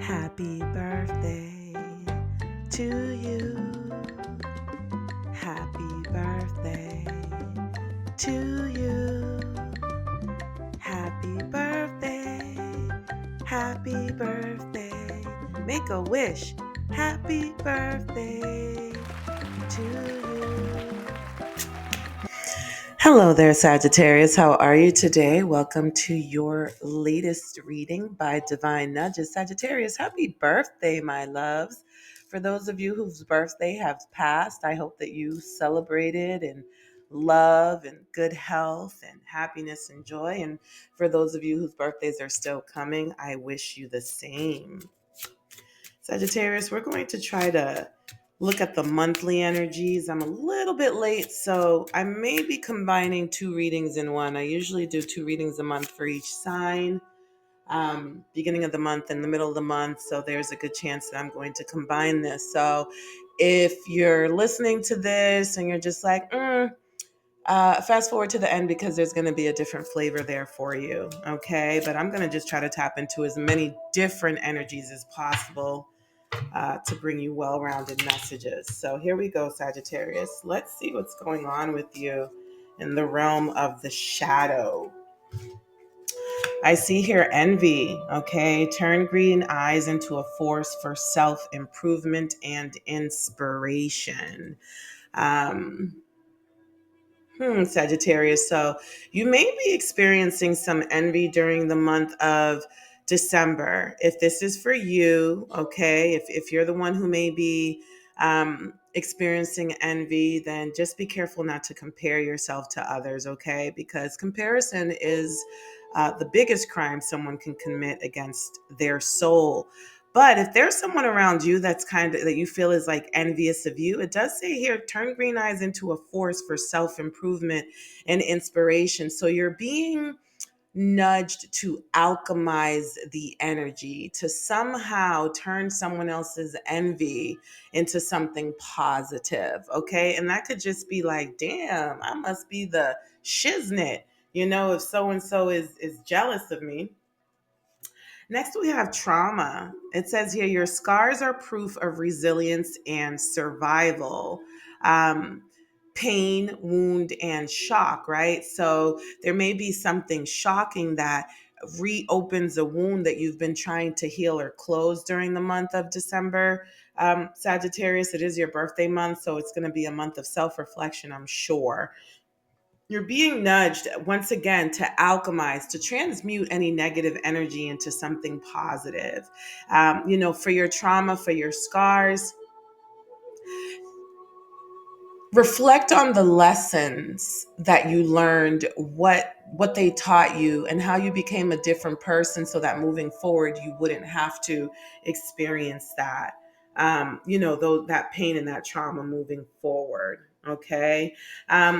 Happy birthday to you. Happy birthday to you. Happy birthday. Happy birthday. Make a wish. Happy birthday to you. Hello there, Sagittarius. How are you today? Welcome to your latest reading by Divine Nudges. Sagittarius, happy birthday, my loves. For those of you whose birthday has passed, I hope that you celebrated in love and good health and happiness and joy. And for those of you whose birthdays are still coming, I wish you the same. Sagittarius, we're going to try to look at the monthly energies. I'm a little bit late, so I may be combining two readings in one. I usually do two readings a month for each sign, beginning of the month and the middle of the month. So there's a good chance that I'm going to combine this. So if you're listening to this and you're just like, fast forward to the end because there's going to be a different flavor there for you. Okay. But I'm going to just try to tap into as many different energies as possible to bring you well-rounded messages. So here we go, Sagittarius. Let's see what's going on with you in the realm of the shadow. I see here envy, okay? Turn green eyes into a force for self-improvement and inspiration. Um, Sagittarius. So you may be experiencing some envy during the month of December. If this is for you, okay, if you're the one who may be experiencing envy, then just be careful not to compare yourself to others, okay? Because comparison is the biggest crime someone can commit against their soul. But if there's someone around you that's kind of that you feel is like envious of you, it does say here, turn green eyes into a force for self-improvement and inspiration. So you're being nudged to alchemize the energy, to somehow turn someone else's envy into something positive. Okay. And that could just be like, damn, I must be the shiznit, if so and so is jealous of me. Next, we have trauma. It says here, your scars are proof of resilience and survival. Um, Pain, wound, and shock, right? So there may be something shocking that reopens a wound that you've been trying to heal or close during the month of December. Sagittarius, it is your birthday month, so it's going to be a month of self reflection, I'm sure. You're being nudged once again to alchemize, to transmute any negative energy into something positive. For your trauma, for your scars, reflect on the lessons that you learned, what they taught you, and how you became a different person, so that moving forward you wouldn't have to experience that. Though that pain and that trauma moving forward. Okay.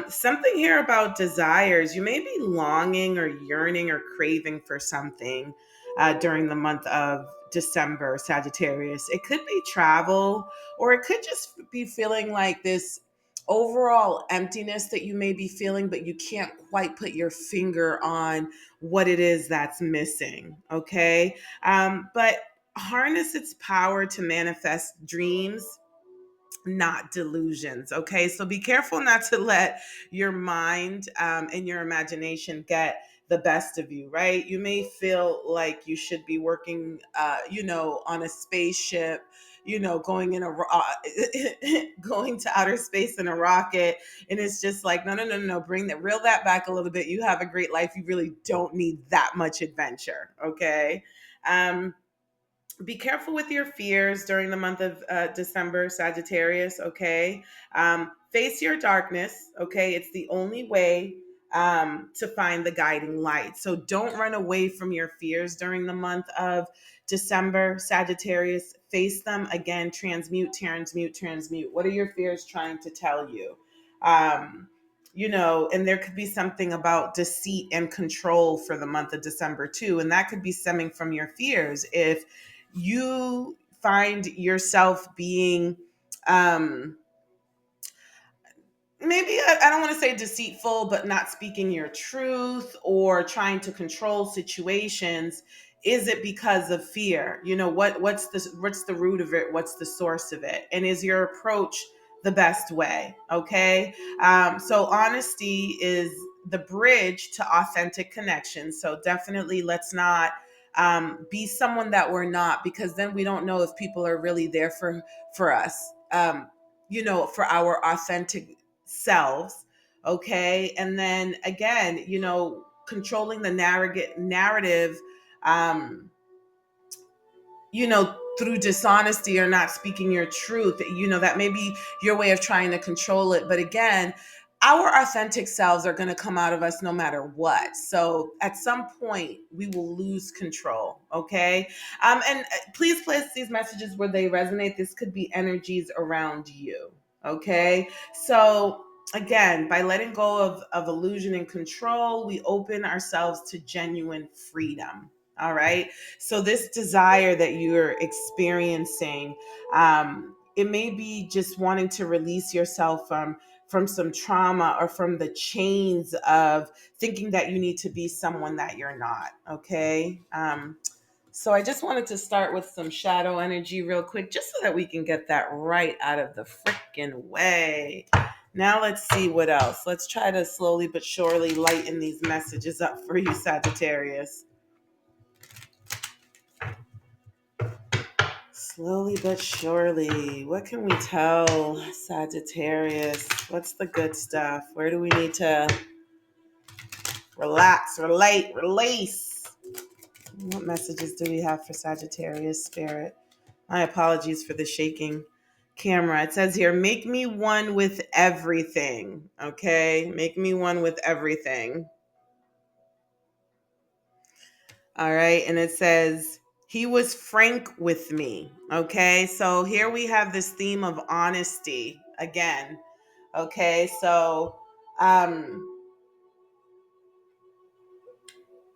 Something here about desires. You may be longing or yearning or craving for something during the month of December, Sagittarius. It could be travel, or it could just be feeling like this overall emptiness that you may be feeling, but you can't quite put your finger on what it is that's missing. Okay. But harness its power to manifest dreams, not delusions. Okay. So be careful not to let your mind and your imagination get the best of you, right? You may feel like you should be working, on a spaceship, going going to outer space in a rocket. And it's just like, no, no, no, no, reel that back a little bit. You have a great life. You really don't need that much adventure. Okay. Um, be careful with your fears during the month of December, Sagittarius, okay? Face your darkness, okay? It's the only way to find the guiding light. So don't run away from your fears during the month of December, Sagittarius. Face them again, transmute, transmute, transmute. What are your fears trying to tell you? And there could be something about deceit and control for the month of December too. And that could be stemming from your fears. If you find yourself being maybe I don't want to say deceitful, but not speaking your truth or trying to control situations, Is it because of fear? What's the root of it? What's the source of it? And is your approach the best way? Okay. So honesty is the bridge to authentic connection. So definitely let's not be someone that we're not, because then we don't know if people are really there for us. For our authentic selves. Okay. And then again, controlling the narrative, um, through dishonesty or not speaking your truth. That may be your way of trying to control it. But again, our authentic selves are going to come out of us no matter what. So at some point, we will lose control. Okay. And please place these messages where they resonate. This could be energies around you. Okay. So again, by letting go of illusion and control, we open ourselves to genuine freedom. All right. So this desire that you're experiencing, it may be just wanting to release yourself from some trauma or from the chains of thinking that you need to be someone that you're not. Okay. So I just wanted to start with some shadow energy real quick, just so that we can get that right out of the freaking way. Now let's see what else. Let's try to slowly but surely lighten these messages up for you, Sagittarius. Slowly but surely. What can we tell Sagittarius? What's the good stuff? Where do we need to relax, relate, release? What messages do we have for Sagittarius spirit? My apologies for the shaking camera. It says here, make me one with everything. Okay? Make me one with everything. All right. And it says, he was frank with me. Okay. So here we have this theme of honesty again. Okay. So,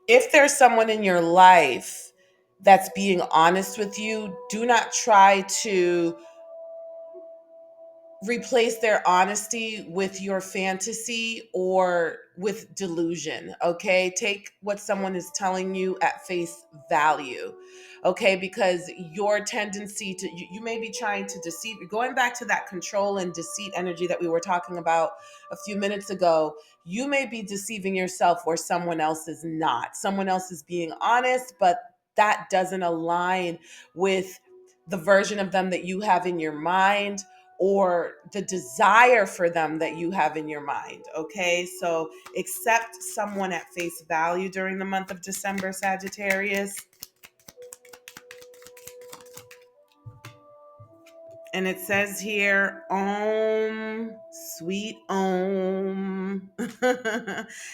if there's someone in your life that's being honest with you, do not try to replace their honesty with your fantasy or with delusion. Okay, take what someone is telling you at face value. Okay, because your tendency to you may be trying to deceive, going back to that control and deceit energy that we were talking about a few minutes ago. You may be deceiving yourself where someone else is not. Someone else is being honest, but that doesn't align with the version of them that you have in your mind, or the desire for them that you have in your mind. Okay, so accept someone at face value during the month of December, Sagittarius. And it says here, Om, sweet Om.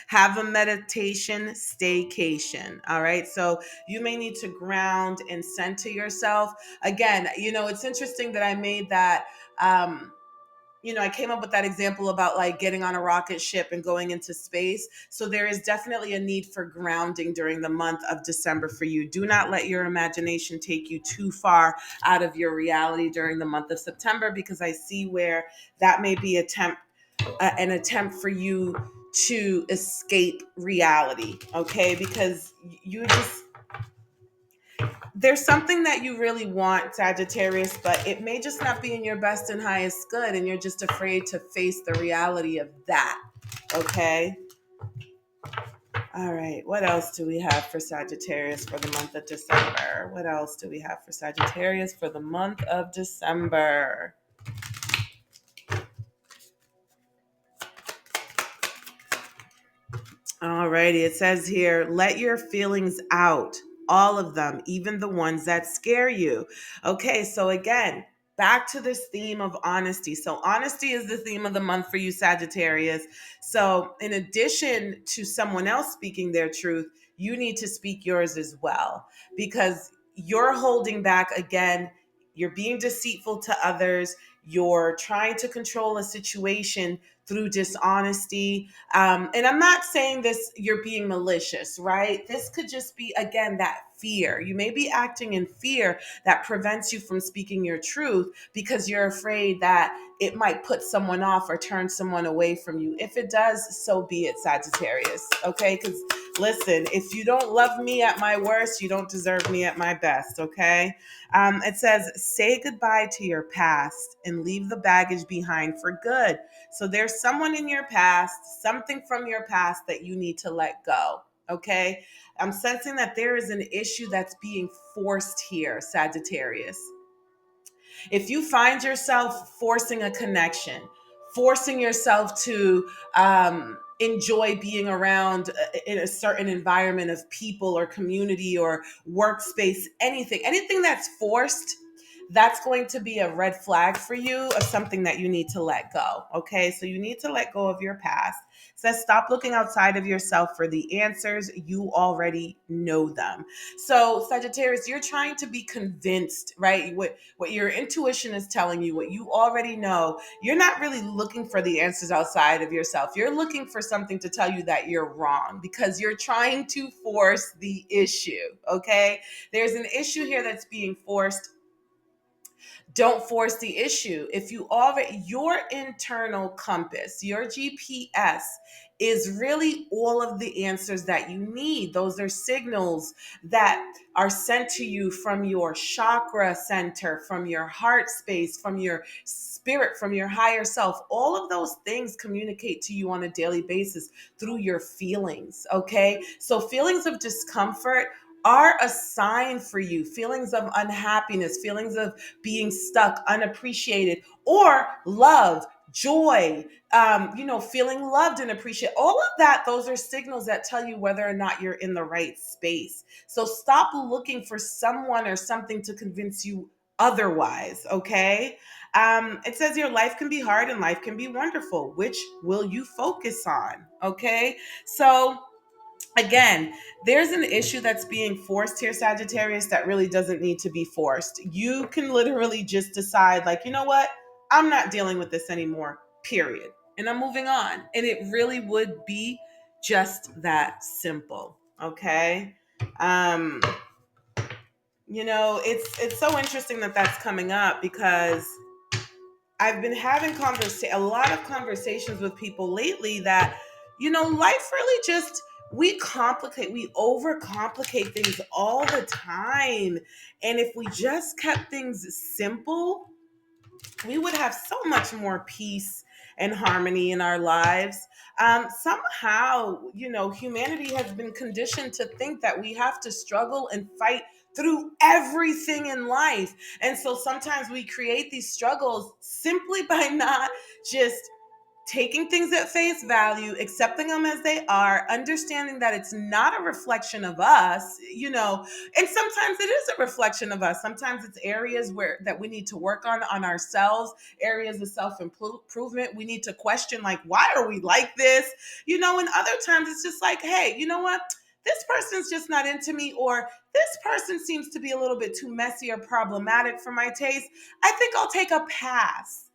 Have a meditation staycation. All right. So you may need to ground and center yourself. Again, it's interesting that I made that. I came up with that example about like getting on a rocket ship and going into space. So there is definitely a need for grounding during the month of December for you. Do not let your imagination take you too far out of your reality during the month of September, because I see where that may be an attempt for you to escape reality. Okay, because you just there's something that you really want, Sagittarius, but it may just not be in your best and highest good, and you're just afraid to face the reality of that. Okay? All right. What else do we have for Sagittarius for the month of December? What else do we have for Sagittarius for the month of December? Alrighty, it says here, let your feelings out, all of them, even the ones that scare you. Okay, so again, back to this theme of honesty. So honesty is the theme of the month for you, Sagittarius. So in addition to someone else speaking their truth, you need to speak yours as well, because you're holding back again. You're being deceitful to others. You're trying to control a situation through dishonesty. And I'm not saying this, you're being malicious, right? This could just be, again, that fear. You may be acting in fear that prevents you from speaking your truth because you're afraid that it might put someone off or turn someone away from you. If it does, so be it, Sagittarius. Okay? Because Listen, if you don't love me at my worst, you don't deserve me at my best, okay? It says, say goodbye to your past and leave the baggage behind for good. So there's someone in your past, something from your past that you need to let go, okay? I'm sensing that there is an issue that's being forced here, Sagittarius. If you find yourself forcing a connection, forcing yourself to enjoy being around in a certain environment of people or community or workspace, anything that's forced, that's going to be a red flag for you of something that you need to let go. Okay, so you need to let go of your past. It says stop looking outside of yourself for the answers. You already know them. So Sagittarius, you're trying to be convinced, right? What your intuition is telling you, what you already know. You're not really looking for the answers outside of yourself. You're looking for something to tell you that you're wrong because you're trying to force the issue. Okay, there's an issue here that's being forced. Don't force the issue. If you already, your internal compass, your GPS is really all of the answers that you need. Those are signals that are sent to you from your chakra center, from your heart space, from your spirit, from your higher self. All of those things communicate to you on a daily basis through your feelings. Okay. So feelings of discomfort are a sign for you. Feelings of unhappiness, feelings of being stuck, unappreciated, or love, joy, feeling loved and appreciated. All of that, those are signals that tell you whether or not you're in the right space. So stop looking for someone or something to convince you otherwise, okay? It says your life can be hard and life can be wonderful. Which will you focus on, okay? So again, there's an issue that's being forced here, Sagittarius, that really doesn't need to be forced. You can literally just decide, like, you know what? I'm not dealing with this anymore, period. And I'm moving on. And it really would be just that simple. Okay. Um, it's so interesting that that's coming up because I've been having a lot of conversations with people lately that, life really just we overcomplicate things all the time. And if we just kept things simple, we would have so much more peace and harmony in our lives. Somehow, humanity has been conditioned to think that we have to struggle and fight through everything in life. And so sometimes we create these struggles simply by not just taking things at face value, accepting them as they are, understanding that it's not a reflection of us, and sometimes it is a reflection of us. Sometimes it's areas where that we need to work on ourselves, areas of self-improvement. We need to question, like, why are we like this? And other times it's just like, hey, you know what? This person's just not into me, or this person seems to be a little bit too messy or problematic for my taste. I think I'll take a pass.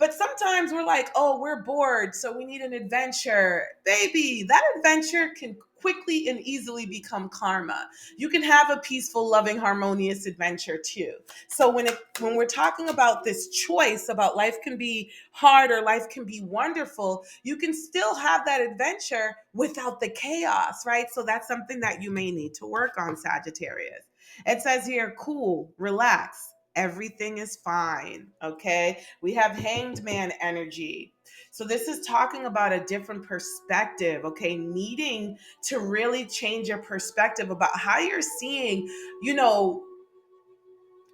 But sometimes we're like, oh, we're bored, so we need an adventure. Baby, that adventure can quickly and easily become karma. You can have a peaceful, loving, harmonious adventure too. So when we're talking about this choice about life can be hard or life can be wonderful, you can still have that adventure without the chaos, right? So that's something that you may need to work on, Sagittarius. It says here, cool, relax. Everything is fine. Okay. We have hanged man energy. So this is talking about a different perspective. Okay. Needing to really change your perspective about how you're seeing, you know,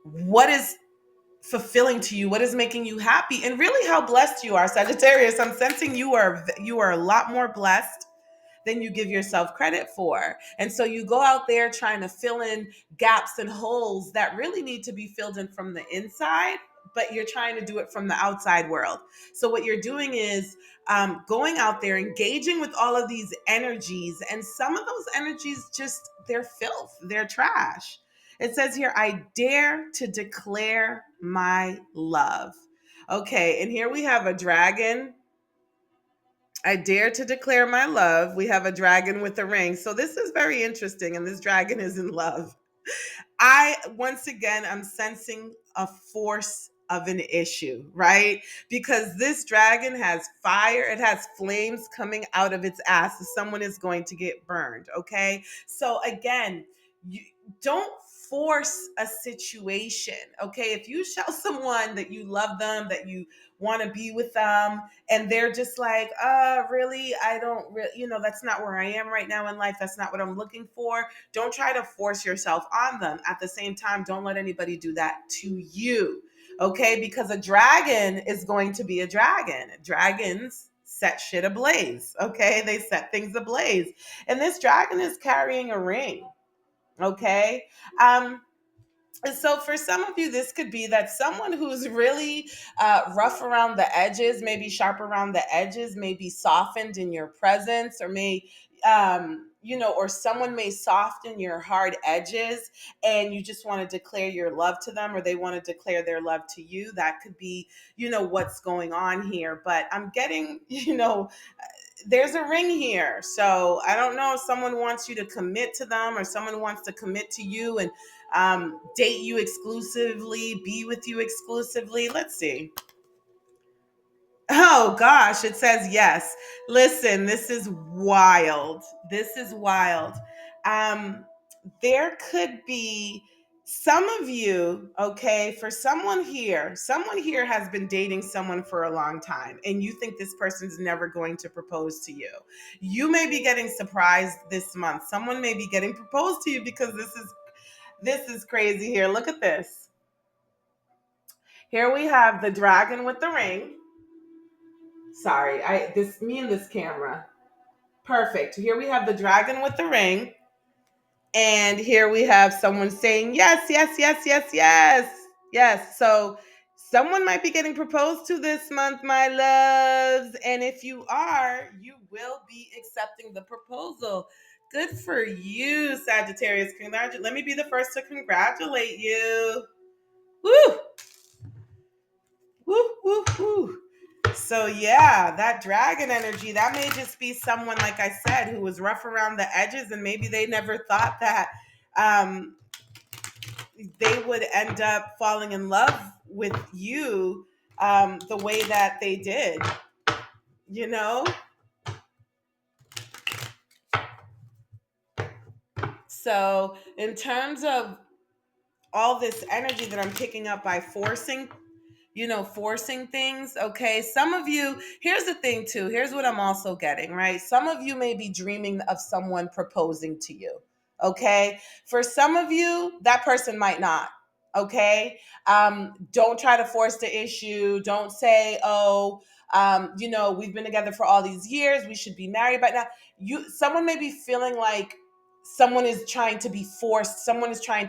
what is fulfilling to you, what is making you happy, and really how blessed you are, Sagittarius. I'm sensing you are a lot more blessed than you give yourself credit for. And so you go out there trying to fill in gaps and holes that really need to be filled in from the inside, but you're trying to do it from the outside world. So what you're doing is going out there, engaging with all of these energies, and some of those energies just, they're filth, they're trash. It says here, I dare to declare my love. Okay, and here we have a dragon. I dare to declare my love. We have a dragon with a ring. So this is very interesting. And this dragon is in love. Once again, I'm sensing a force of an issue, right? Because this dragon has fire, it has flames coming out of its ass. Someone is going to get burned, okay? So again, you don't force a situation, okay? If you show someone that you love them, that you want to be with them, and they're just like, really, I don't really, that's not where I am right now in life, that's not what I'm looking for, don't try to force yourself on them. At the same time, don't let anybody do that to you, okay? Because a dragon is going to be a dragon. Dragons set shit ablaze, okay? They set things ablaze. And this dragon is carrying a ring, okay? Um, and so for some of you, this could be that someone who's really rough around the edges, maybe sharp around the edges, may be softened in your presence, or or someone may soften your hard edges, and you just want to declare your love to them, or they want to declare their love to you. That could be, what's going on here. But I'm getting, there's a ring here. So I don't know if someone wants you to commit to them, or someone wants to commit to you and date you exclusively, be with you exclusively. Let's see. Oh gosh, it says yes. Listen, this is wild. This is wild. Um, there could be some of you, okay, for someone here has been dating someone for a long time, and you think this person's never going to propose to you. You may be getting surprised this month. Someone may be getting proposed to you, because this is crazy here. Look at this. Here we have the dragon with the ring. Sorry, me and this camera. Perfect. Here we have the dragon with the ring. And here we have someone saying, yes, yes, yes, yes, yes. Yes. So someone might be getting proposed to this month, my loves. And if you are, you will be accepting the proposal. Good for you, Sagittarius. Let me be the first to congratulate you. Woo! Woo, woo, woo. So yeah, that dragon energy, that may just be someone, like I said, who was rough around the edges, and maybe they never thought that um, they would end up falling in love with you the way that they did, you know? So in terms of all this energy that I'm picking up by forcing things. Okay. Some of you, here's the thing too. Here's what I'm also getting, right? Some of you may be dreaming of someone proposing to you. Okay. For some of you, that person might not. Okay. Don't try to force the issue. Don't say, oh, we've been together for all these years. We should be married by now. Someone may be feeling like someone is trying to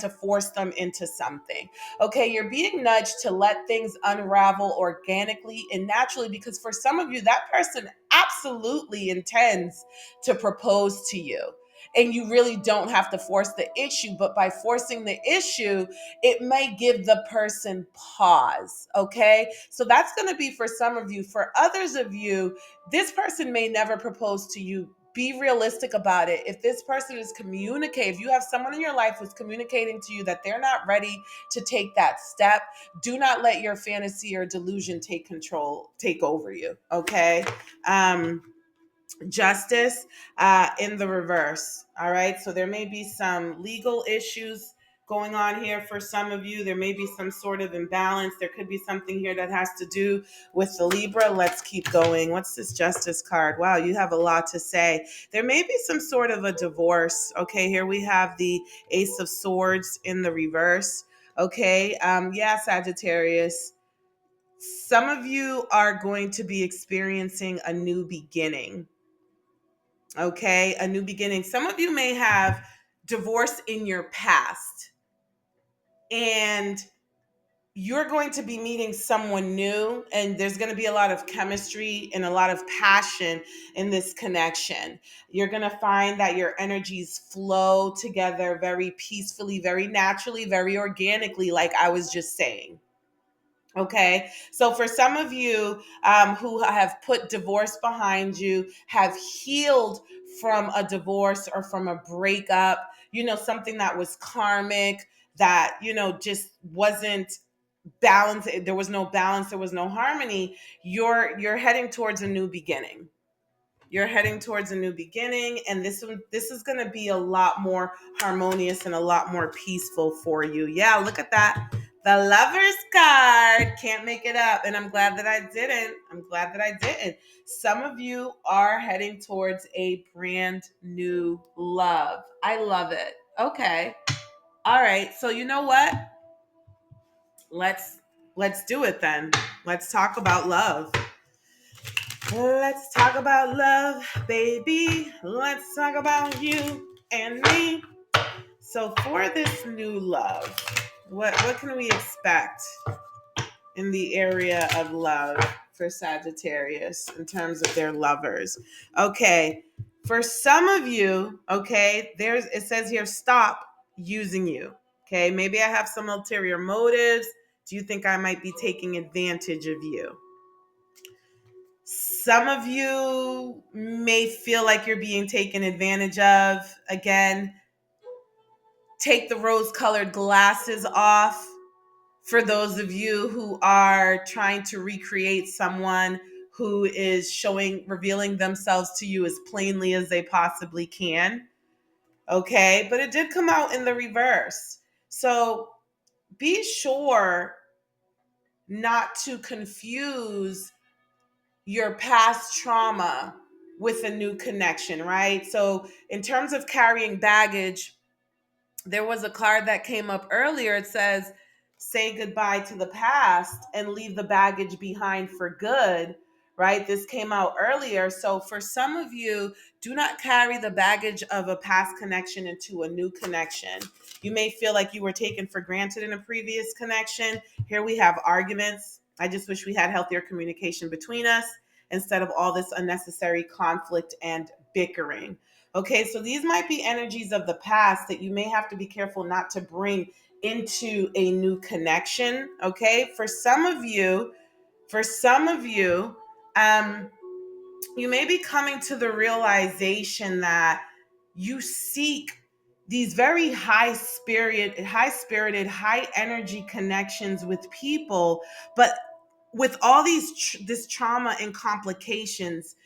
force them into something. Okay, you're being nudged to let things unravel organically and naturally, because for some of you, that person absolutely intends to propose to you. And you really don't have to force the issue, but by forcing the issue, it may give the person pause. Okay, so that's going to be for some of you. For others of you, this person may never propose to you. Be realistic about it. If this person is communicating, if you have someone in your life who's communicating to you that they're not ready to take that step, do not let your fantasy or delusion take over you. Okay. Justice in the reverse. All right. So there may be some legal issues going on here for some of you. There may be some sort of imbalance. There could be something here that has to do with the Libra. Let's keep going. What's this Justice card? Wow, you have a lot to say. There may be some sort of a divorce. Okay, here we have the Ace of Swords in the reverse. Okay, yeah, Sagittarius. Some of you are going to be experiencing a new beginning. Okay, a new beginning. Some of you may have divorce in your past, and you're going to be meeting someone new, and there's going to be a lot of chemistry and a lot of passion in this connection. You're going to find that your energies flow together very peacefully, very naturally, very organically, like I was just saying. Okay, so for some of you who have put divorce behind you, have healed from a divorce or from a breakup, something that was karmic, that, just wasn't balance, there was no balance, there was no harmony, you're heading towards a new beginning. You're heading towards a new beginning, and this is going to be a lot more harmonious and a lot more peaceful for you. Yeah, look at that. The Lover's card. Can't make it up. And I'm glad that I didn't. I'm glad that I didn't. Some of you are heading towards a brand new love. I love it. Okay. All right. So you know what? Let's do it then. Let's talk about love. Let's talk about love, baby. Let's talk about you and me. So for this new love, what can we expect in the area of love for Sagittarius in terms of their lovers? Okay, for some of you, okay, it says here, stop using you. Okay, maybe I have some ulterior motives. Do you think I might be taking advantage of you? Some of you may feel like you're being taken advantage of. Again, take the rose colored glasses off for those of you who are trying to recreate someone who is revealing themselves to you as plainly as they possibly can. Okay, but it did come out in the reverse. So be sure not to confuse your past trauma with a new connection, right? So, in terms of carrying baggage, there was a card that came up earlier. It says, say goodbye to the past and leave the baggage behind for good, right? This came out earlier. So, for some of you, do not carry the baggage of a past connection into a new connection. You may feel like you were taken for granted in a previous connection. Here we have arguments. I just wish we had healthier communication between us instead of all this unnecessary conflict and bickering. Okay, so these might be energies of the past that you may have to be careful not to bring into a new connection. Okay, for some of you, um, you may be coming to the realization that you seek these very high spirited, high energy connections with people, but with all this trauma and complications,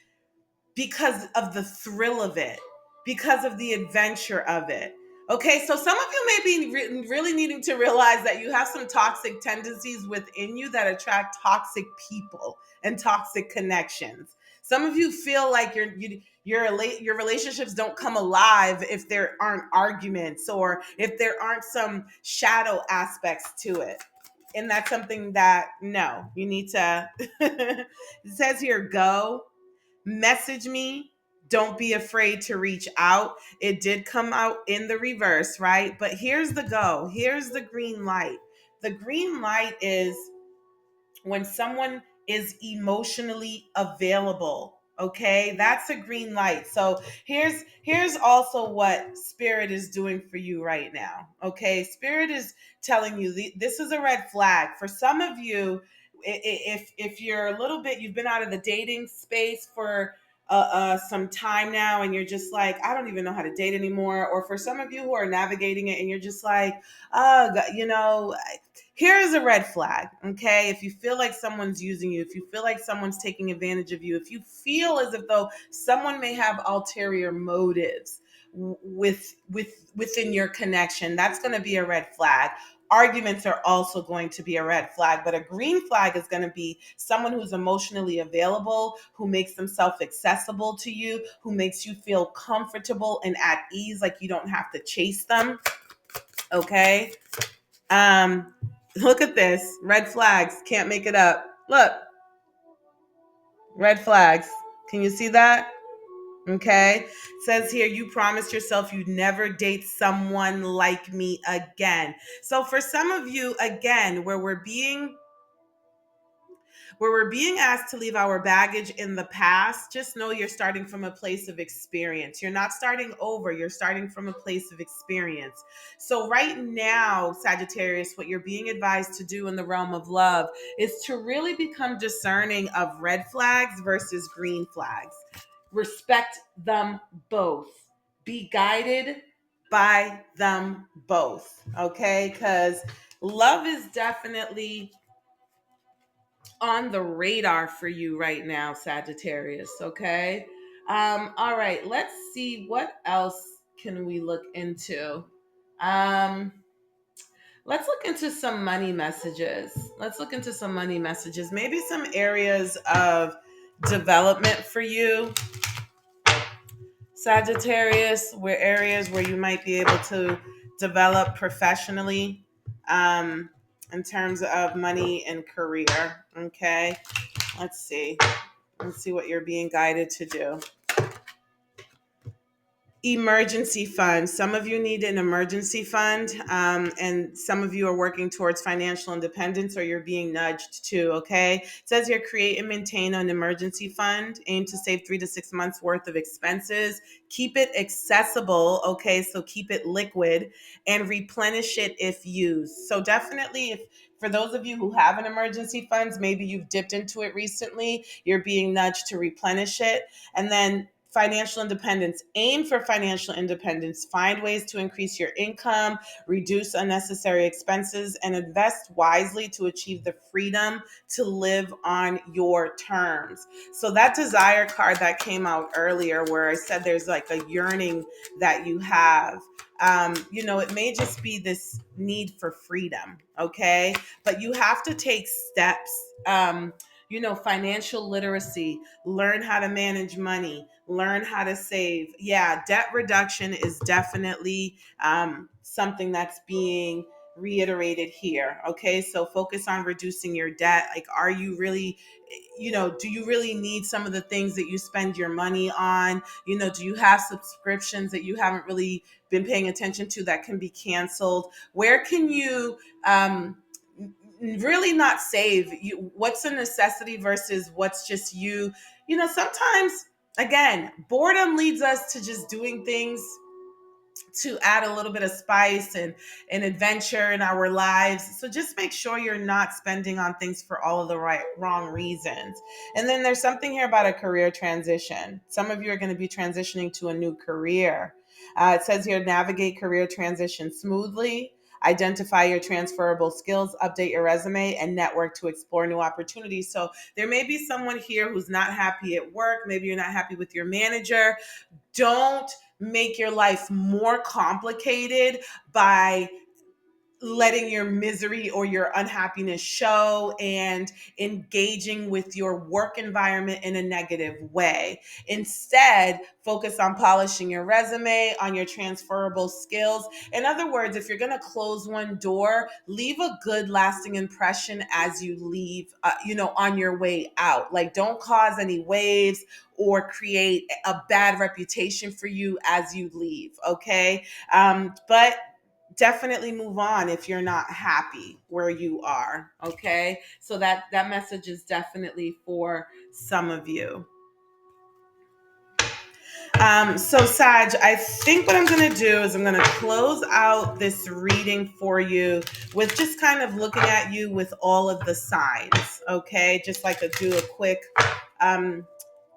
because of the thrill of it, because of the adventure of it. Okay, so some of you may be really needing to realize that you have some toxic tendencies within you that attract toxic people and toxic connections. Some of you feel like your relationships don't come alive if there aren't arguments or if there aren't some shadow aspects to it. And that's something that, no, you need to it says here, go message me. Don't be afraid to reach out. It did come out in the reverse, right? But here's the go. Here's the green light. The green light is when someone is emotionally available. Okay, that's a green light. So here's also what spirit is doing for you right now. Okay, spirit is telling you this is a red flag for some of you. If you're a little bit, you've been out of the dating space for some time now, and you're just like, I don't even know how to date anymore. Or for some of you who are navigating it, and you're just like, oh, here's a red flag. Okay, if you feel like someone's using you, if you feel like someone's taking advantage of you, if you feel as if though someone may have ulterior motives within your connection, that's going to be a red flag. Arguments are also going to be a red flag, but a green flag is going to be someone who's emotionally available, who makes themselves accessible to you, who makes you feel comfortable and at ease, like you don't have to chase them. Okay. Look at this. Red flags. Can't make it up. Look. Red flags. Can you see that? Okay. It says here, you promised yourself you'd never date someone like me again. So for some of you, again, where we're being asked to leave our baggage in the past, just know you're starting from a place of experience. You're not starting over, you're starting from a place of experience. So, right now, Sagittarius, what you're being advised to do in the realm of love is to really become discerning of red flags versus green flags. Respect them both. Be guided by them both. Okay? Because Love is definitely on the radar for you right now, Sagittarius. Okay. All right. Let's see what else can we look into. Um, let's look into some money messages. Let's look into some money messages. Maybe some areas of development for you, Sagittarius, where areas where you might be able to develop professionally, um, in terms of money and career. Okay. Let's see. Let's see what you're being guided to do. Emergency fund. Some of you need an emergency fund, and some of you are working towards financial independence, or you're being nudged to. Okay, it says here, create and maintain an emergency fund. Aim to save 3 to 6 months worth of expenses. Keep it accessible. Okay, so keep it liquid and replenish it if used. So definitely, if for those of you who have an emergency funds, maybe you've dipped into it recently, you're being nudged to replenish it. And then financial independence. Aim for financial independence. Find ways to increase your income, reduce unnecessary expenses, and invest wisely to achieve the freedom to live on your terms. So, that desire card that came out earlier, where I said there's like a yearning that you have. It may just be this need for freedom, okay? But you have to take steps. Financial literacy, learn how to manage money, learn how to save. Yeah, debt reduction is definitely something that's being reiterated here. Okay, so focus on reducing your debt. Like, are you really, do you really need some of the things that you spend your money on? Do you have subscriptions that you haven't really been paying attention to that can be canceled? Where can you really not save? What's a necessity versus what's just you? Sometimes, again, boredom leads us to just doing things to add a little bit of spice and adventure in our lives. So just make sure you're not spending on things for all of the wrong reasons. And then there's something here about a career transition. Some of you are going to be transitioning to a new career. It says here, navigate career transition smoothly. Identify your transferable skills, update your resume, and network to explore new opportunities. So there may be someone here who's not happy at work. Maybe you're not happy with your manager. Don't make your life more complicated by letting your misery or your unhappiness show and engaging with your work environment in a negative way. Instead, focus on polishing your resume, on your transferable skills. In other words, if you're going to close one door, leave a good lasting impression as you leave, on your way out. Like, don't cause any waves or create a bad reputation for you as you leave. Okay. But definitely move on if you're not happy where you are. Okay, so that message is definitely for some of you. So Sag, I think what I'm going to do is I'm going to close out this reading for you with just kind of looking at you with all of the signs. Okay, just like do a quick um,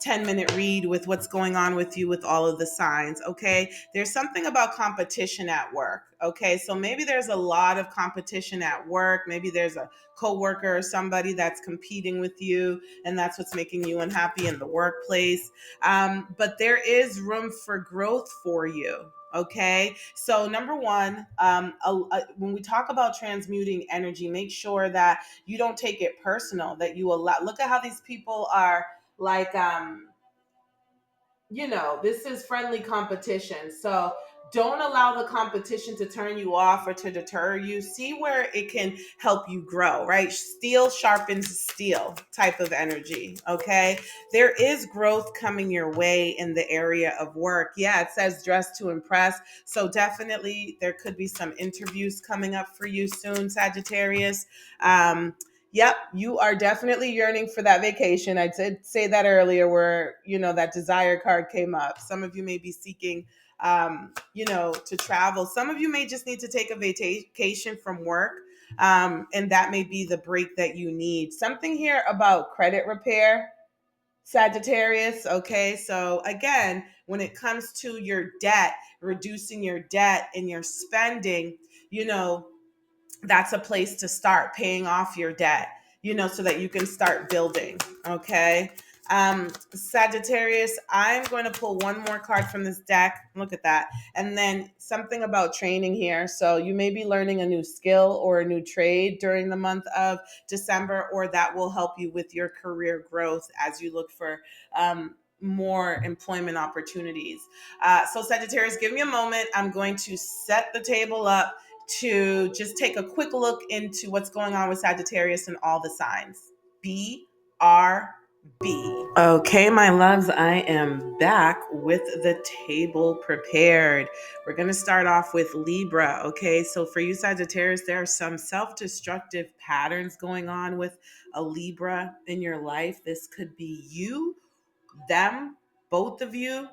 10-minute read with what's going on with you with all of the signs. Okay, there's something about competition at work. Okay, so maybe there's a lot of competition at work. Maybe there's a coworker or somebody that's competing with you, and that's what's making you unhappy in the workplace. But there is room for growth for you. Okay, so number one, when we talk about transmuting energy, make sure that you don't take it personal, that you allow. Look at how these people are like, this is friendly competition. So don't allow the competition to turn you off or to deter you. See where it can help you grow, right? Steel sharpens steel type of energy. Okay. There is growth coming your way in the area of work. Yeah, it says dress to impress. So definitely there could be some interviews coming up for you soon, Sagittarius. Yep, you are definitely yearning for that vacation. I did say that earlier where, that desire card came up. Some of you may be seeking, to travel. Some of you may just need to take a vacation from work. And that may be the break that you need. Something here about credit repair, Sagittarius. Okay, so again, when it comes to your debt, reducing your debt and your spending, you know, that's a place to start paying off your debt, so that you can start building. Okay. Sagittarius, I'm going to pull one more card from this deck. Look at that. And then something about training here. So you may be learning a new skill or a new trade during the month of December, or that will help you with your career growth as you look for more employment opportunities. So, Sagittarius, give me a moment. I'm going to set the table up to just take a quick look into what's going on with Sagittarius and all the signs. BRB. Okay, my loves, I am back with the table prepared. We're going to start off with Libra. Okay, so for you, Sagittarius, there are some self destructive patterns going on with a Libra in your life. This could be you, them, both of you.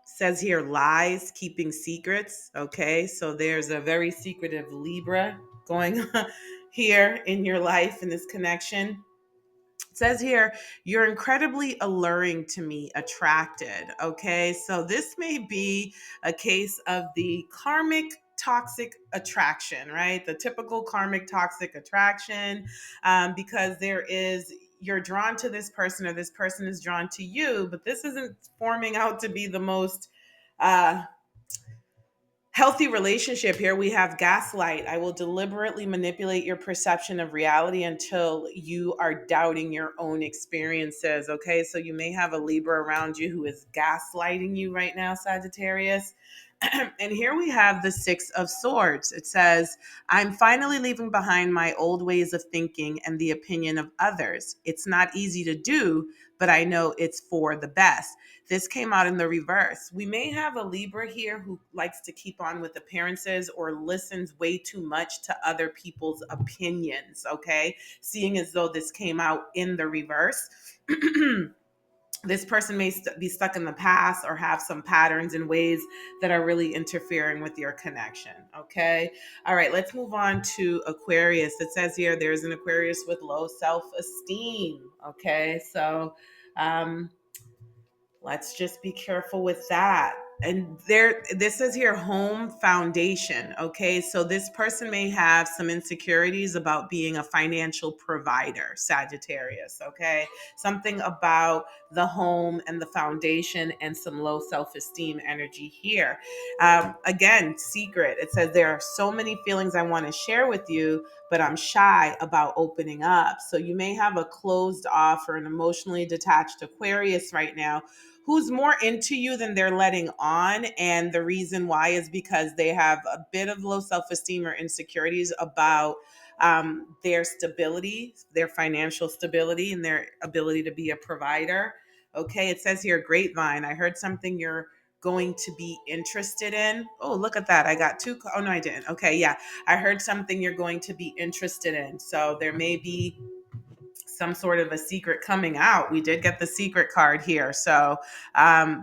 Says here lies, keeping secrets. Okay, so there's a very secretive Libra going on here in your life in this connection. It says here, you're incredibly alluring to me, attracted. Okay, so this may be a case of the karmic toxic attraction, right? The typical karmic toxic attraction, because you're drawn to this person or this person is drawn to you, but this isn't forming out to be the most uh, healthy relationship. Here we have gaslight. I will deliberately manipulate your perception of reality until you are doubting your own experiences. Okay, so you may have a Libra around you who is gaslighting you right now, Sagittarius. And here we have the Six of Swords. It says, I'm finally leaving behind my old ways of thinking and the opinion of others. It's not easy to do, but I know it's for the best. This came out in the reverse. We may have a Libra here who likes to keep on with appearances or listens way too much to other people's opinions, okay? Seeing as though this came out in the reverse. This person may be stuck in the past or have some patterns and ways that are really interfering with your connection. Okay. All right. Let's move on to Aquarius. It says here there's an Aquarius with low self esteem. Okay. So, let's just be careful with that. And this is your home foundation. Okay. So this person may have some insecurities about being a financial provider, Sagittarius. Okay. Something about the home and the foundation and some low self esteem energy here. Again, secret. It says there are so many feelings I want to share with you, but I'm shy about opening up. So you may have a closed off or an emotionally detached Aquarius right now who's more into you than they're letting on. And the reason why is because they have a bit of low self esteem or insecurities about their stability, their financial stability, and their ability to be a provider. Okay, it says here, grapevine. I heard something you're going to be interested in. Oh, look at that. I got two. Oh, no, I didn't. Okay, yeah. I heard something you're going to be interested in. So there may be some sort of a secret coming out. We did get the secret card here. So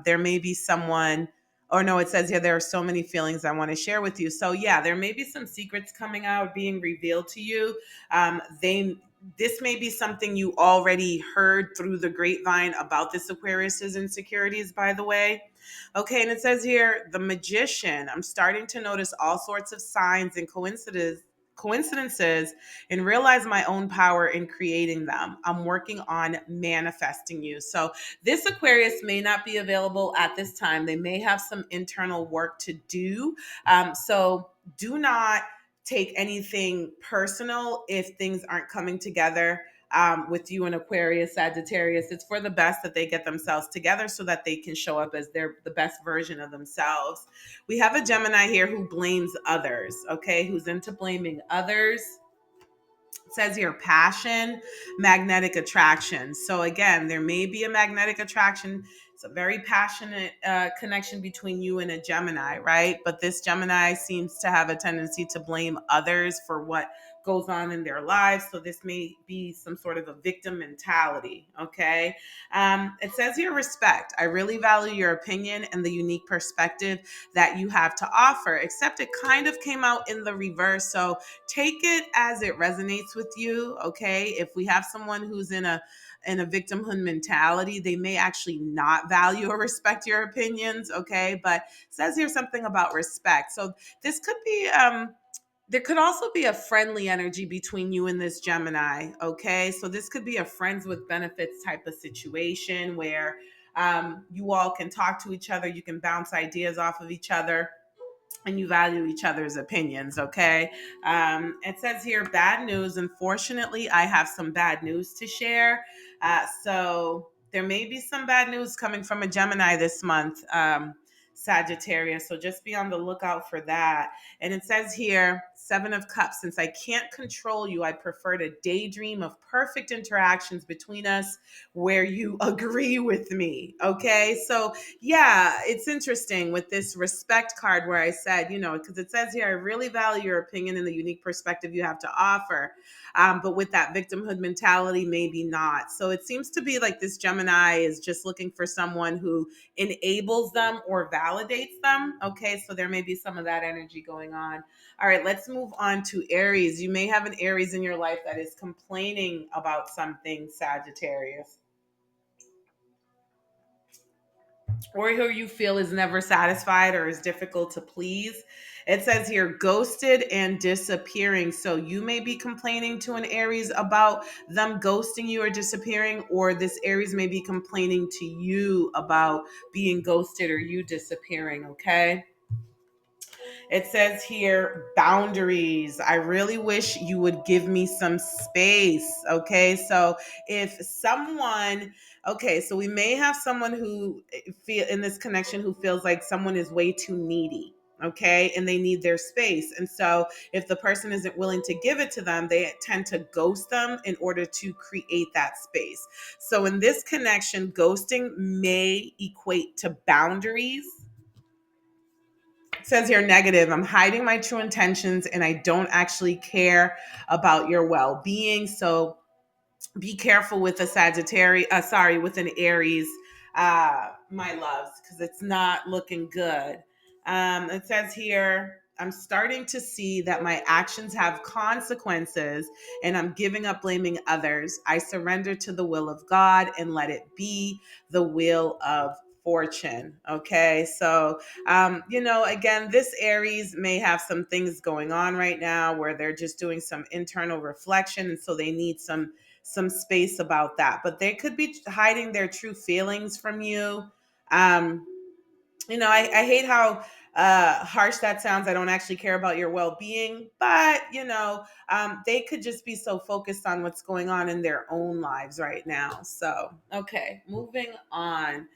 there may be someone, or no, it says, yeah, there are so many feelings I want to share with you. So yeah, there may be some secrets coming out, being revealed to you. This may be something you already heard through the grapevine about this Aquarius's insecurities, by the way. Okay, and it says here, the magician. I'm starting to notice all sorts of signs and coincidences and realize my own power in creating them. I'm working on manifesting you. So this Aquarius may not be available at this time. They may have some internal work to do. So do not take anything personal if things aren't coming together with you and Aquarius, Sagittarius. It's for the best that they get themselves together so that they can show up as the best version of themselves. We have a Gemini here who blames others, okay, who's into blaming others. It says here passion, magnetic attraction. So again, there may be a magnetic attraction. It's a very passionate connection between you and a Gemini, right? But this Gemini seems to have a tendency to blame others for what goes on in their lives. So this may be some sort of a victim mentality, okay? It says here respect. I really value your opinion and the unique perspective that you have to offer, except it kind of came out in the reverse. So take it as it resonates with you. Okay, if we have someone who's in a victimhood mentality, they may actually not value or respect your opinions. Okay, but it says here something about respect. So this could be there could also be a friendly energy between you and this Gemini. Okay. So this could be a friends with benefits type of situation where you all can talk to each other, you can bounce ideas off of each other, and you value each other's opinions. Okay. It says here, bad news. Unfortunately, I have some bad news to share. So there may be some bad news coming from a Gemini this month, Sagittarius. So just be on the lookout for that. And it says here, Seven of Cups. Since I can't control you, I prefer to daydream of perfect interactions between us where you agree with me. Okay. So yeah, it's interesting with this respect card where I said, because it says here, I really value your opinion and the unique perspective you have to offer. But with that victimhood mentality, maybe not. So it seems to be like this Gemini is just looking for someone who enables them or validates them. Okay, so there may be some of that energy going on. All right, let's move on to Aries. You may have an Aries in your life that is complaining about something, Sagittarius, or who you feel is never satisfied or is difficult to please. It says here, ghosted and disappearing. So you may be complaining to an Aries about them ghosting you or disappearing, or this Aries may be complaining to you about being ghosted or you disappearing. Okay. It says here, boundaries. I really wish you would give me some space. Okay. So if someone, okay, so we may have someone who feel in this connection who feels like someone is way too needy. Okay. And they need their space. And so if the person isn't willing to give it to them, they tend to ghost them in order to create that space. So in this connection, ghosting may equate to boundaries. It says here, negative. I'm hiding my true intentions and I don't actually care about your well-being. So be careful with a Sagittarius, with an Aries, my loves, because it's not looking good. It says here, I'm starting to see that my actions have consequences and I'm giving up blaming others. I surrender to the will of God and let it be the wheel of fortune. Okay. So, again, this Aries may have some things going on right now where they're just doing some internal reflection. And so they need some space about that, but they could be hiding their true feelings from you. um I hate how harsh that sounds. I don't actually care about your well-being, but they could just be so focused on what's going on in their own lives right now. So okay, moving on.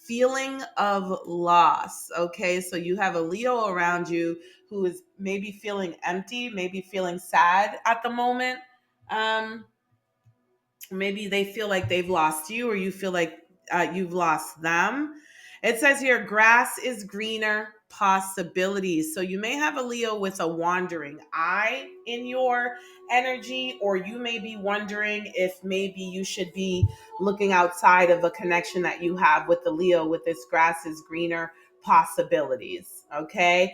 Feeling of loss. Okay, so you have a Leo around you who is maybe feeling empty, maybe feeling sad at the moment. Maybe they feel like they've lost you, or you feel like you've lost them. It says here, grass is greener, possibilities. So you may have a Leo with a wandering eye in your energy, or you may be wondering if maybe you should be looking outside of a connection that you have with the Leo with this grass is greener possibilities. Okay.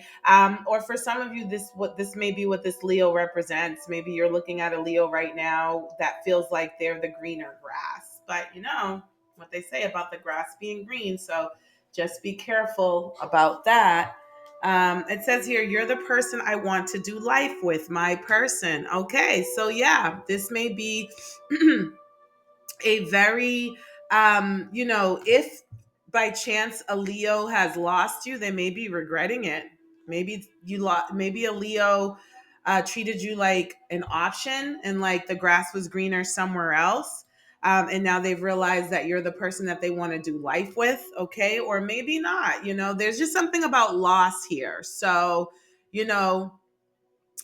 Or for some of you, this may be what this Leo represents. Maybe you're looking at a Leo right now that feels like they're the greener grass. But you know what they say about the grass being green. So just be careful about that. It says here, you're the person I want to do life with, my person. Okay. So yeah, this may be a very if by chance a Leo has lost you, they may be regretting it. Maybe maybe a Leo treated you like an option and like the grass was greener somewhere else. And now they've realized that you're the person that they want to do life with. Okay. Or maybe not. There's just something about loss here. So, you know,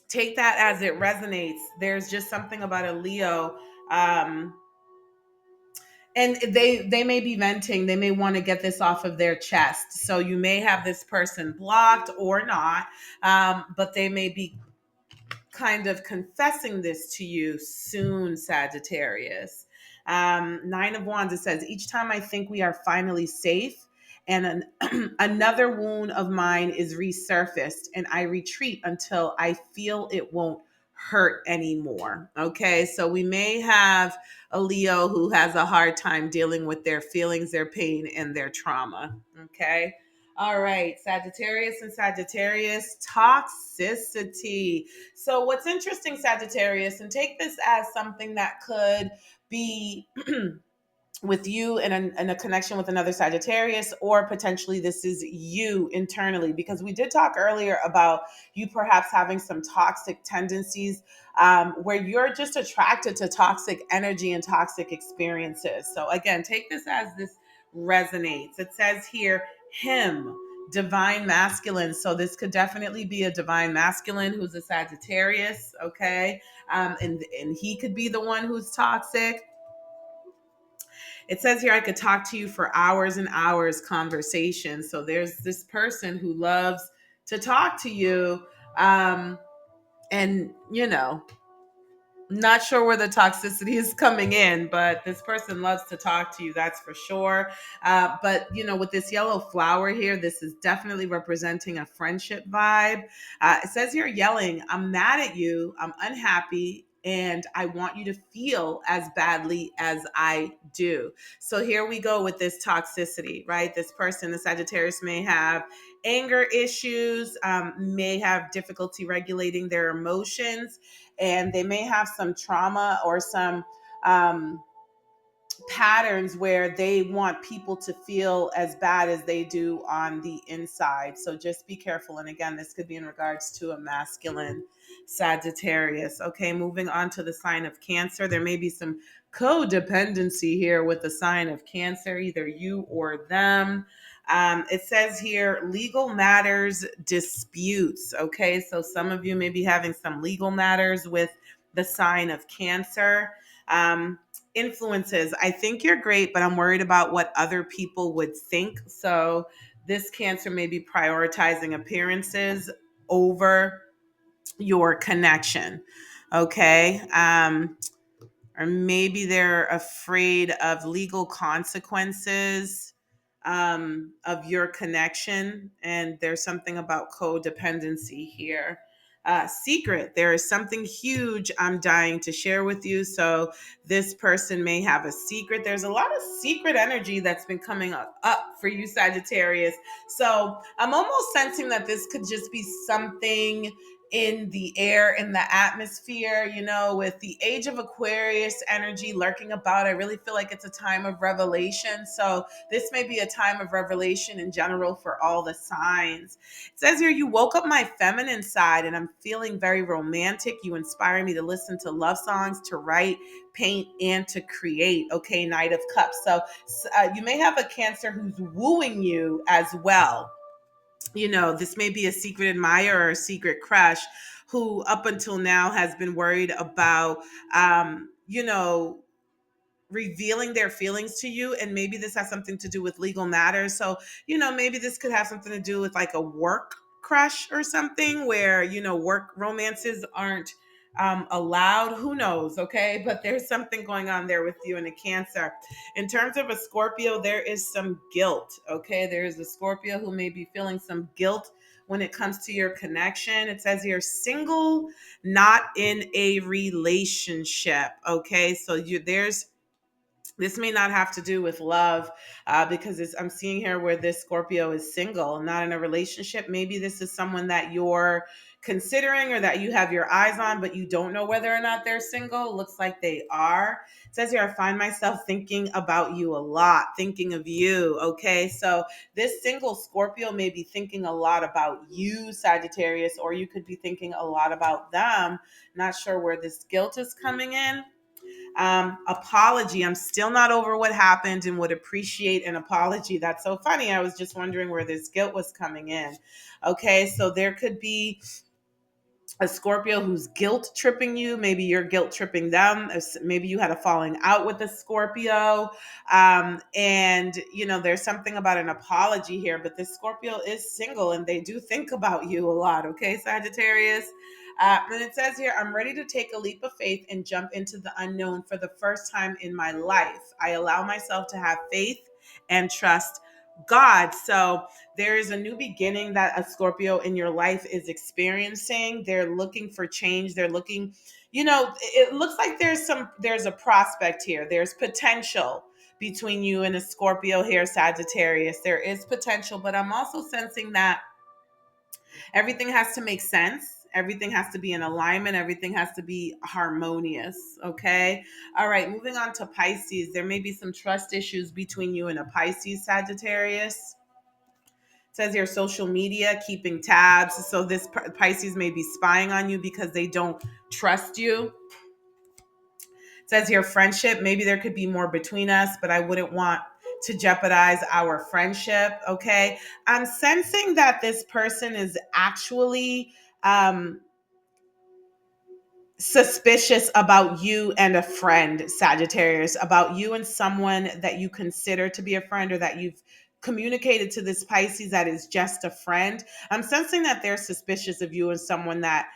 take that as it resonates. There's just something about a Leo. And they may be venting, they may want to get this off of their chest, so you may have this person blocked or not, but they may be kind of confessing this to you soon, Sagittarius. Nine of Wands, it says, each time I think we are finally safe, and another wound of mine is resurfaced, and I retreat until I feel it won't hurt anymore. Okay, so we may have a Leo who has a hard time dealing with their feelings, their pain, and their trauma. Okay. All right, Sagittarius and Sagittarius, toxicity. So, what's interesting, Sagittarius, and take this as something that could be with you and a connection with another Sagittarius, or potentially this is you internally, because we did talk earlier about you perhaps having some toxic tendencies where you're just attracted to toxic energy and toxic experiences. So, again, take this as this resonates. It says here, him. Divine masculine. So this could definitely be a divine masculine who's a Sagittarius, okay? And he could be the one who's toxic. It says here I could talk to you for hours and hours conversation. So there's this person who loves to talk to you. Um, and, not sure where the toxicity is coming in, but this person loves to talk to you, that's for sure. But with this yellow flower here, this is definitely representing a friendship vibe. It says here yelling, I'm mad at you, I'm unhappy, and I want you to feel as badly as I do. So here we go with this toxicity, right? This person, the Sagittarius, may have anger issues, may have difficulty regulating their emotions, and they may have some trauma or some um, patterns where they want people to feel as bad as they do on the inside. So just be careful. And again, this could be in regards to a masculine Sagittarius. Okay, moving on to the sign of Cancer. There may be some codependency here with the sign of Cancer, either you or them. It says here legal matters disputes. Okay, so some of you may be having some legal matters with the sign of Cancer. Influences. I think you're great, but I'm worried about what other people would think. So this Cancer may be prioritizing appearances over your connection. Okay. Or maybe they're afraid of legal consequences of your connection. And there's something about codependency here. Secret. There is something huge I'm dying to share with you. So this person may have a secret. There's a lot of secret energy that's been coming up for you, Sagittarius. So I'm almost sensing that this could just be something in the air, in the atmosphere, with the age of Aquarius energy lurking about. I really feel like it's a time of revelation. So this may be a time of revelation in general for all the signs. It says here, you woke up my feminine side and I'm feeling very romantic. You inspire me to listen to love songs, to write, paint, and to create. Okay, Knight of Cups. So you may have a Cancer who's wooing you as well. This may be a secret admirer or a secret crush who up until now has been worried about, revealing their feelings to you. And maybe this has something to do with legal matters. So, maybe this could have something to do with like a work crush or something where, work romances aren't allowed. Who knows? Okay. But there's something going on there with you and a Cancer. In terms of a Scorpio, there is some guilt. Okay. There is a Scorpio who may be feeling some guilt when it comes to your connection. It says you're single, not in a relationship. Okay. So there's this may not have to do with love, because I'm seeing here where this Scorpio is single, not in a relationship. Maybe this is someone that you're considering or that you have your eyes on, but you don't know whether or not they're single. Looks like they are. It says here, I find myself thinking about you a lot, thinking of you. Okay, so this single Scorpio may be thinking a lot about you, Sagittarius, or you could be thinking a lot about them. Not sure where this guilt is coming in. Apology. I'm still not over what happened and would appreciate an apology. That's so funny. I was just wondering where this guilt was coming in. Okay, so there could be a Scorpio who's guilt tripping you. Maybe you're guilt tripping them. Maybe you had a falling out with a Scorpio. And, there's something about an apology here, but this Scorpio is single and they do think about you a lot. Okay, Sagittarius. And it says here, I'm ready to take a leap of faith and jump into the unknown for the first time in my life. I allow myself to have faith and trust God. So, there is a new beginning that a Scorpio in your life is experiencing. They're looking for change. They're looking, it looks like there's a prospect here. There's potential. between you and a Scorpio here, Sagittarius. There is potential, but I'm also sensing that everything has to make sense. Everything has to be in alignment. Everything has to be harmonious. Okay. All right. Moving on to Pisces. There may be some trust issues between you and a Pisces, Sagittarius. It says your social media, keeping tabs. So this Pisces may be spying on you because they don't trust you. It says your friendship. Maybe there could be more between us, but I wouldn't want to jeopardize our friendship. Okay. I'm sensing that this person is actually um, suspicious about you and a friend, Sagittarius, about you and someone that you consider to be a friend, or that you've communicated to this Pisces that is just a friend. I'm sensing that they're suspicious of you and someone that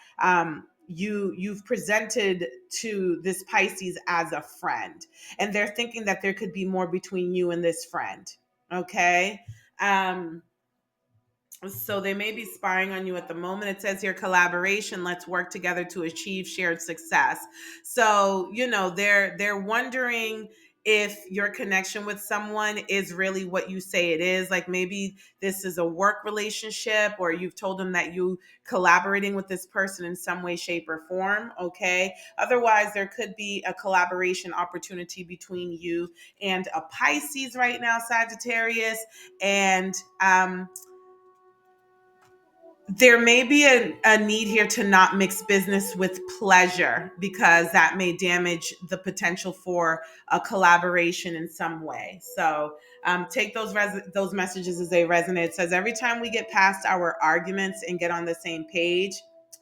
you've presented to this Pisces as a friend, and they're thinking that there could be more between you and this friend. Okay. Um, so they may be spying on you at the moment. It says here collaboration. Let's work together to achieve shared success. So, they're wondering if your connection with someone is really what you say it is. Like maybe this is a work relationship, or you've told them that you collaborating with this person in some way, shape, or form. Okay. Otherwise, there could be a collaboration opportunity between you and a Pisces right now, Sagittarius. And there may be a need here to not mix business with pleasure, because that may damage the potential for a collaboration in some way. So take those messages as they resonate. It says every time we get past our arguments and get on the same page,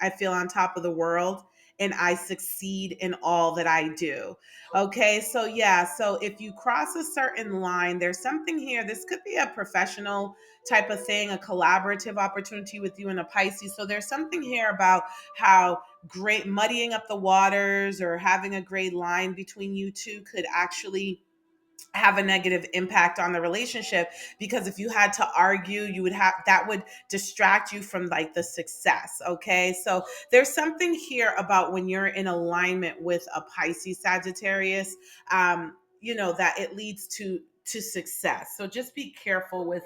I feel on top of the world and I succeed in all that I do. Okay, so yeah, so if you cross a certain line, there's something here. This could be a professional type of thing, a collaborative opportunity with you and a Pisces. So there's something here about how great muddying up the waters or having a great line between you two could actually have a negative impact on the relationship, because if you had to argue, you would have that would distract you from like the success. Okay, so there's something here about when you're in alignment with a Pisces, Sagittarius, that it leads to success. So just be careful with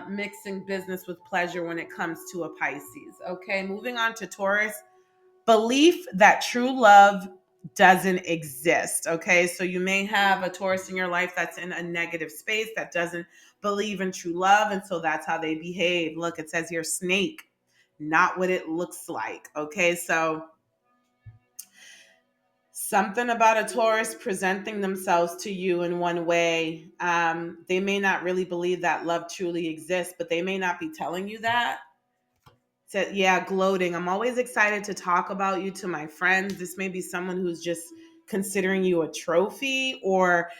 mixing business with pleasure when it comes to a Pisces. Okay, moving on to Taurus. Belief that true love doesn't exist. Okay, so you may have a Taurus in your life that's in a negative space, that doesn't believe in true love, and so that's how they behave. Look, it says here snake, not what it looks like. Okay, so something about a Taurus presenting themselves to you in one way. They may not really believe that love truly exists, but they may not be telling you that. So, yeah, gloating. I'm always excited to talk about you to my friends. This may be someone who's just considering you a trophy, or,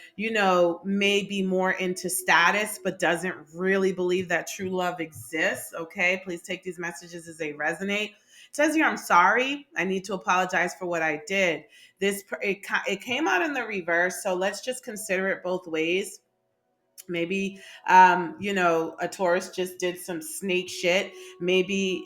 maybe more into status, but doesn't really believe that true love exists. Okay, please take these messages as they resonate. It says here, I'm sorry. I need to apologize for what I did. It came out in the reverse. So let's just consider it both ways. Maybe a Taurus just did some snake shit. Maybe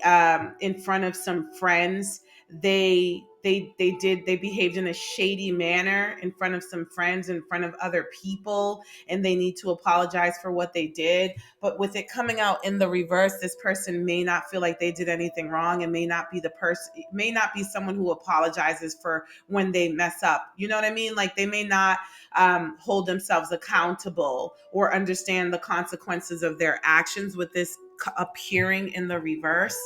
in front of some friends, they behaved in a shady manner in front of some friends, in front of other people, and they need to apologize for what they did. But with it coming out in the reverse, this person may not feel like they did anything wrong, and may not be the person, may not be someone who apologizes for when they mess up. You know what I mean? Like they may not hold themselves accountable or understand the consequences of their actions, with this appearing in the reverse.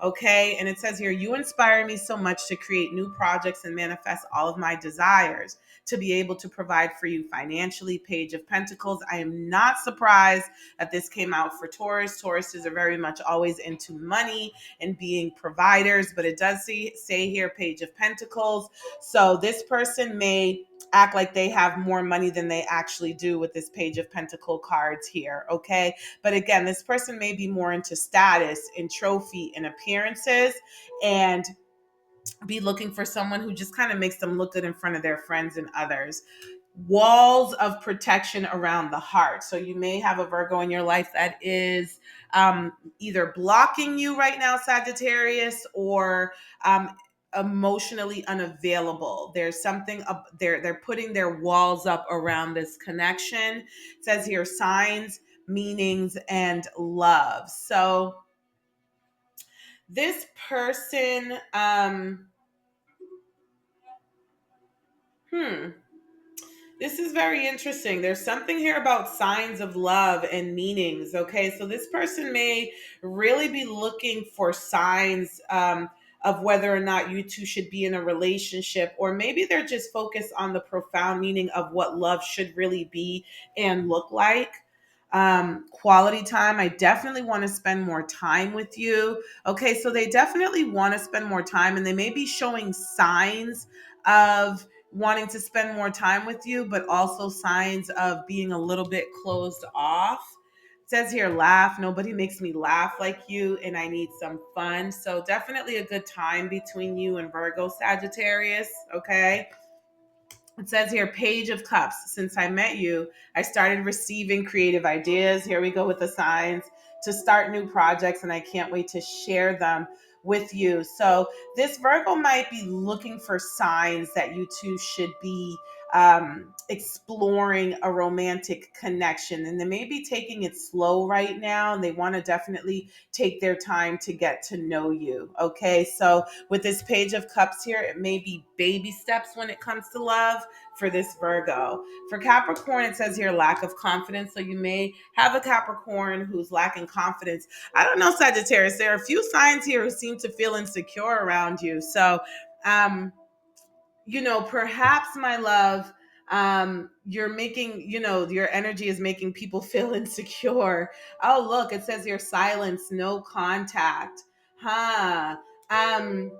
Okay, and it says here, you inspire me so much to create new projects and manifest all of my desires, to be able to provide for you financially. Page of Pentacles. I am not surprised that this came out for Taurus. Tauruses are very much always into money and being providers, but it does say here Page of Pentacles. So this person may act like they have more money than they actually do with this Page of Pentacle cards here. Okay, but again, this person may be more into status and trophy and appearances, and be looking for someone who just kind of makes them look good in front of their friends and others. Walls of protection around the heart. So you may have a Virgo in your life that is either blocking you right now, Sagittarius, or emotionally unavailable. There's something up there. They're putting their walls up around this connection. It says here signs, meanings, and love. So this person, hmm, this is very interesting. There's something here about signs of love and meanings. Okay, so this person may really be looking for signs of whether or not you two should be in a relationship, or maybe they're just focused on the profound meaning of what love should really be and look like. Quality time. I definitely want to spend more time with you. Okay, so they definitely want to spend more time, and they may be showing signs of wanting to spend more time with you, but also signs of being a little bit closed off. It says here, laugh. Nobody makes me laugh like you, and I need some fun. So, definitely a good time between you and Virgo Sagittarius. Okay. It says here, Page of Cups. Since I met you, I started receiving creative ideas. Here we go with the signs to start new projects, and I can't wait to share them with you. So, this Virgo might be looking for signs that you two should be exploring a romantic connection. And they may be taking it slow right now, and they want to definitely take their time to get to know you. Okay. So, with this Page of Cups here, it may be baby steps when it comes to love for this Virgo. For Capricorn, it says here lack of confidence. So you may have a Capricorn who's lacking confidence. I don't know, Sagittarius. There are a few signs here who seem to feel insecure around you. So, um, perhaps, my love, you're making, your energy is making people feel insecure. Oh, look, it says here silence, no contact. Huh. Um,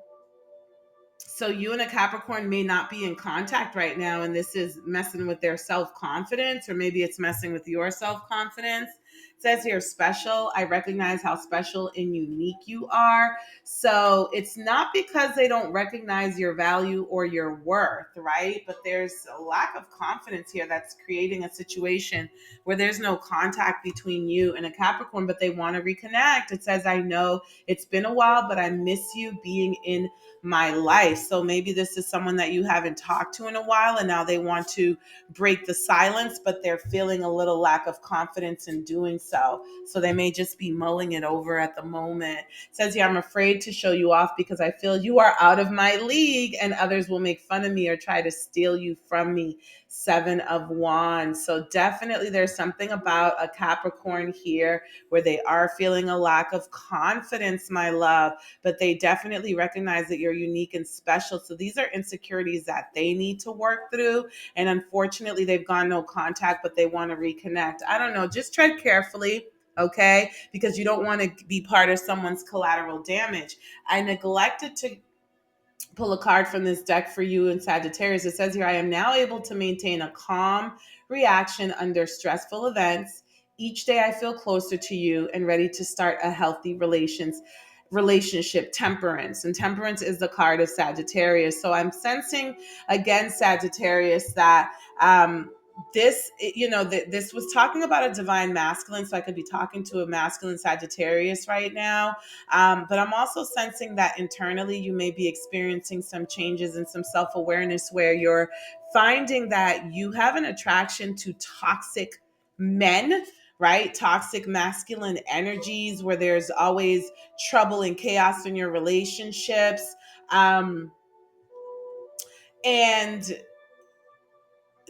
so you and a Capricorn may not be in contact right now, and this is messing with their self-confidence, or maybe it's messing with your self-confidence. It says here special. I recognize how special and unique you are. So it's not because they don't recognize your value or your worth, right? But there's a lack of confidence here that's creating a situation where there's no contact between you and a Capricorn, but they want to reconnect. It says, I know it's been a while, but I miss you being in my life. So maybe this is someone that you haven't talked to in a while, and now they want to break the silence, but they're feeling a little lack of confidence in doing so. So they may just be mulling it over at the moment. It says here, I'm afraid to show you off because I feel you are out of my league and others will make fun of me or try to steal you from me. Seven of Wands. So definitely there's something about a Capricorn here where they are feeling a lack of confidence, my love, but they definitely recognize that you're unique and special. So these are insecurities that they need to work through. And unfortunately, they've gone no contact, but they want to reconnect. I don't know. Just tread carefully. Okay. Because you don't want to be part of someone's collateral damage. I neglected to pull a card from this deck for you in Sagittarius. It says here, I am now able to maintain a calm reaction under stressful events. Each day I feel closer to you and ready to start a healthy relationship. Temperance, and temperance is the card of Sagittarius. So I'm sensing again, Sagittarius, that this was talking about a divine masculine, so I could be talking to a masculine Sagittarius right now. But I'm also sensing that internally you may be experiencing some changes and some self-awareness where you're finding that you have an attraction to toxic men, right? Toxic masculine energies where there's always trouble and chaos in your relationships. And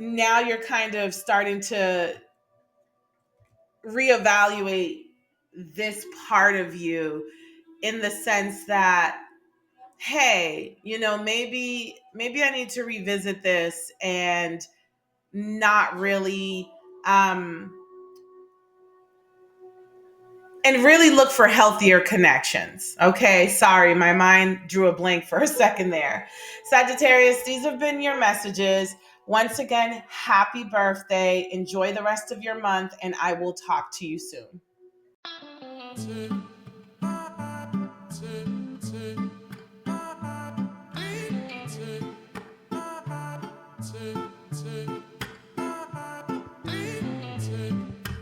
now you're kind of starting to reevaluate this part of you in the sense that, hey, maybe I need to revisit this and not really um and really look for healthier connections. Okay, sorry, my mind drew a blank for a second there. Sagittarius, these have been your messages. Once again, happy birthday. Enjoy the rest of your month, and I will talk to you soon.